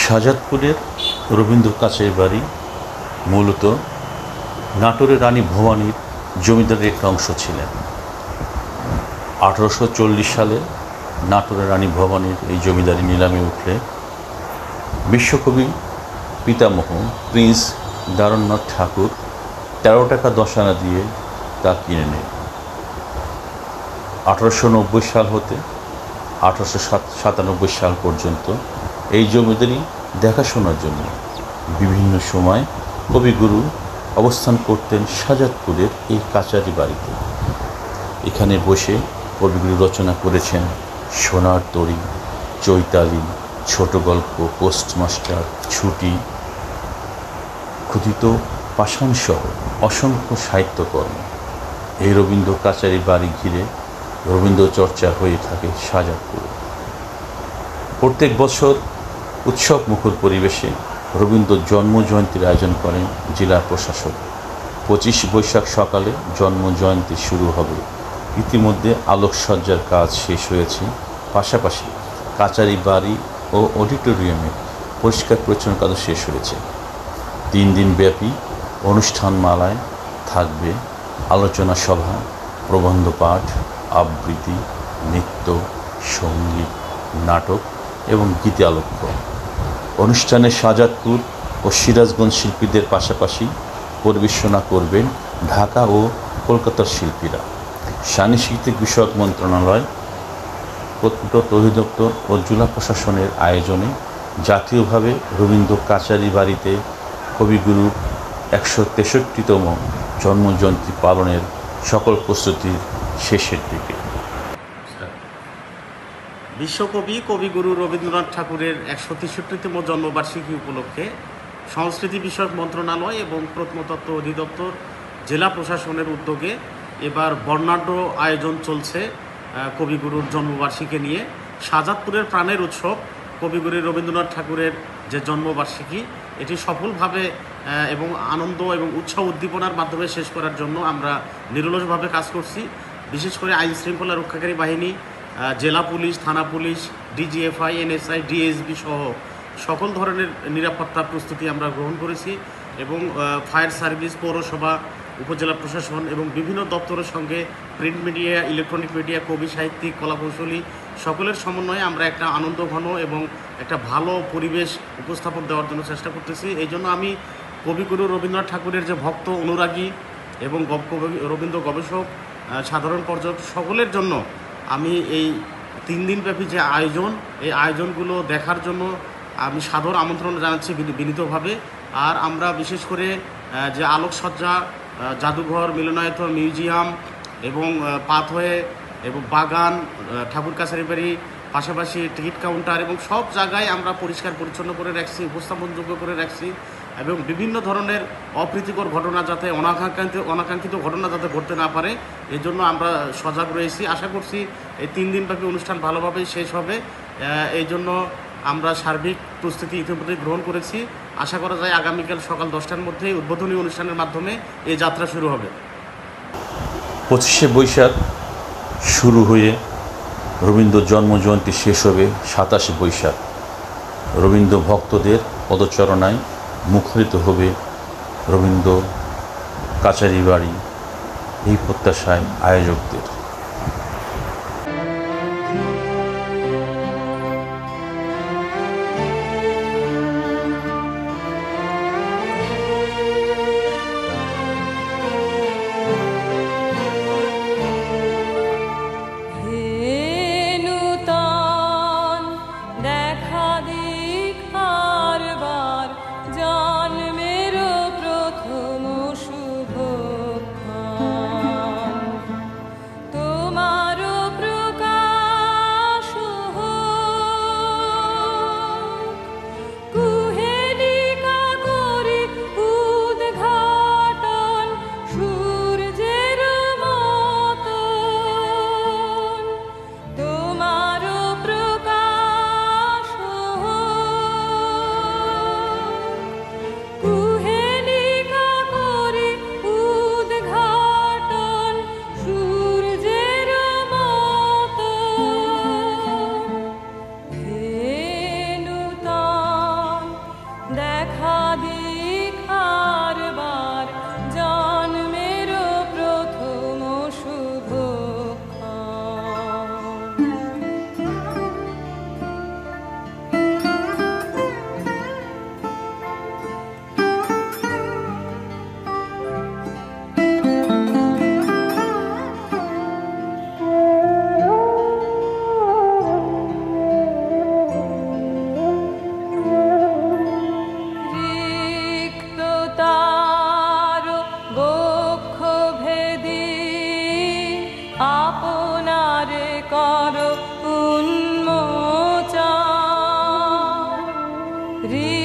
শাহজাদপুরের রবীন্দ্র কাছের বাড়ি মূলত নাটোরের রানী ভবানীর জমিদারের একটা অংশ ছিলেন। 1840 সালে নাটোরের রানী ভবানীর এই জমিদারি নিলামে উঠলে বিশ্বকবি পিতামহ প্রিন্স দ্বারনাথ ঠাকুর 13 টাকা 10 আনা দিয়ে তা কিনে নেয়। 1890 সাল হতে 1897 সাল পর্যন্ত এই জমিদারি দেখাশোনার জন্য বিভিন্ন সময় কবিগুরু অবস্থান করতেন শাহজাদপুরের এই কাচারি বাড়িতে। এখানে বসে কবিগুরু রচনা করেছেন সোনার তরী, চৈতালি, ছোট গল্প, পোস্টমাস্টার, ছুটি, ক্ষুধিত পাষাণসহ অসংখ্য সাহিত্যকর্ম। এই রবীন্দ্র কাচারি বাড়ি ঘিরে রবীন্দ্র চর্চা হয়ে থাকে শাহজাদপুরে। প্রত্যেক বছর উৎসব মুখর পরিবেশে রবীন্দ্র জন্মজয়ন্তীর আয়োজন করেন জেলা প্রশাসক। 25 বৈশাখ সকালে জন্মজয়ন্তী শুরু হবে। ইতিমধ্যে আলোকসজ্জার কাজ শেষ হয়েছে। পাশাপাশি কাচারি বাড়ি ও অডিটোরিয়ামে পরিষ্কার পরিচ্ছন্ন কাজও শেষ হয়েছে। 3 দিন ব্যাপী অনুষ্ঠানমালায় থাকবে আলোচনা সভা, প্রবন্ধ পাঠ, আবৃত্তি, নৃত্য, সঙ্গীত, নাটক এবং গীতালোক্য। অনুষ্ঠানে শাহজাদপুর ও সিরাজগঞ্জ শিল্পীদের পাশাপাশি পরিবেশনা করবেন ঢাকা ও কলকাতার শিল্পীরা। সাংস্কৃতিক বিষয়ক মন্ত্রণালয়, প্রত্নতত্ত্ব অধিদপ্তর ও জেলা প্রশাসনের আয়োজনে জাতীয়ভাবে রবীন্দ্র কাচারি বাড়িতে কবিগুরুর 163তম জন্মজয়ন্তী পালনের সকল প্রস্তুতির শেষের দিকে। বিশ্বকবি কবিগুরু রবীন্দ্রনাথ ঠাকুরের 163তম জন্মবার্ষিকী উপলক্ষে সংস্কৃতি বিষয়ক মন্ত্রণালয় এবং প্রত্নতত্ত্ব অধিদপ্তর, জেলা প্রশাসনের উদ্যোগে এবার বর্ণাঢ্য আয়োজন চলছে কবিগুরুর জন্মবার্ষিকী নিয়ে। শাহজাদপুরের প্রাণের উৎসব কবিগুরু রবীন্দ্রনাথ ঠাকুরের যে জন্মবার্ষিকী, এটি সফলভাবে এবং আনন্দ এবং উৎসাহ উদ্দীপনার মাধ্যমে শেষ করার জন্য আমরা নিরলসভাবে কাজ করছি। বিশেষ করে আইন শৃঙ্খলা রক্ষাকারী বাহিনী, জেলা পুলিশ, থানা পুলিশ, ডিজিএফআই, এনএসআই, ডিএসবি সহ সকল ধরনের নিরাপত্তা প্রস্তুতি আমরা গ্রহণ করেছি এবং ফায়ার সার্ভিস, পৌরসভা, উপজেলা প্রশাসন এবং বিভিন্ন দপ্তরের সঙ্গে প্রিন্ট মিডিয়া, ইলেকট্রনিক মিডিয়া, কবি, সাহিত্যিক, কলাকৌশলী সকলের সমন্বয়ে আমরা একটা আনন্দঘন এবং একটা ভালো পরিবেশ উপস্থাপন দেওয়ার জন্য চেষ্টা করতেছি। এই জন্য আমি কবিগুরু রবীন্দ্রনাথ ঠাকুরের যে ভক্ত, অনুরাগী এবং রবীন্দ্র গবেষক, সাধারণ পর্যটক সকলের জন্য আমি এই 3 দিনব্যাপী যে আয়োজন, এই আয়োজনগুলো দেখার জন্য আমি সাদর আমন্ত্রণ জানাচ্ছি বিনীতভাবে। আর আমরা বিশেষ করে যে আলোকসজ্জা, জাদুঘর, মিলনায়তন, মিউজিয়াম এবং পাথওয়ে এবং বাগান, ঠাকুর কাছারি বাড়ি, পাশাপাশি টিকিট কাউন্টার এবং সব জায়গায় আমরা পরিষ্কার পরিচ্ছন্ন করে রাখছি, উপস্থাপনযোগ্য করে রাখছি এবং বিভিন্ন ধরনের অপ্রীতিকর ঘটনা যাতে অনাকাঙ্ক্ষিত ঘটনা যাতে ঘটতে না পারে, এই জন্য আমরা সজাগ রয়েছি। আশা করছি এই 3 দিনব্যাপী অনুষ্ঠান ভালোভাবেই শেষ হবে। এই জন্য আমরা সার্বিক প্রস্তুতি ইতিমধ্যে গ্রহণ করেছি। আশা করা যায় আগামীকাল সকাল 10টার মধ্যে উদ্বোধনী অনুষ্ঠানের মাধ্যমে এই যাত্রা শুরু হবে। 25শে বৈশাখ শুরু হয়ে রবীন্দ্র জন্মজয়ন্তী শেষ হবে 27শে বৈশাখ। রবীন্দ্র ভক্তদের পদচারণায় মুখরিত হবে রবীন্দ্র কাচারি বাড়ি, এই প্রত্যাশায় আয়োজকদের। রে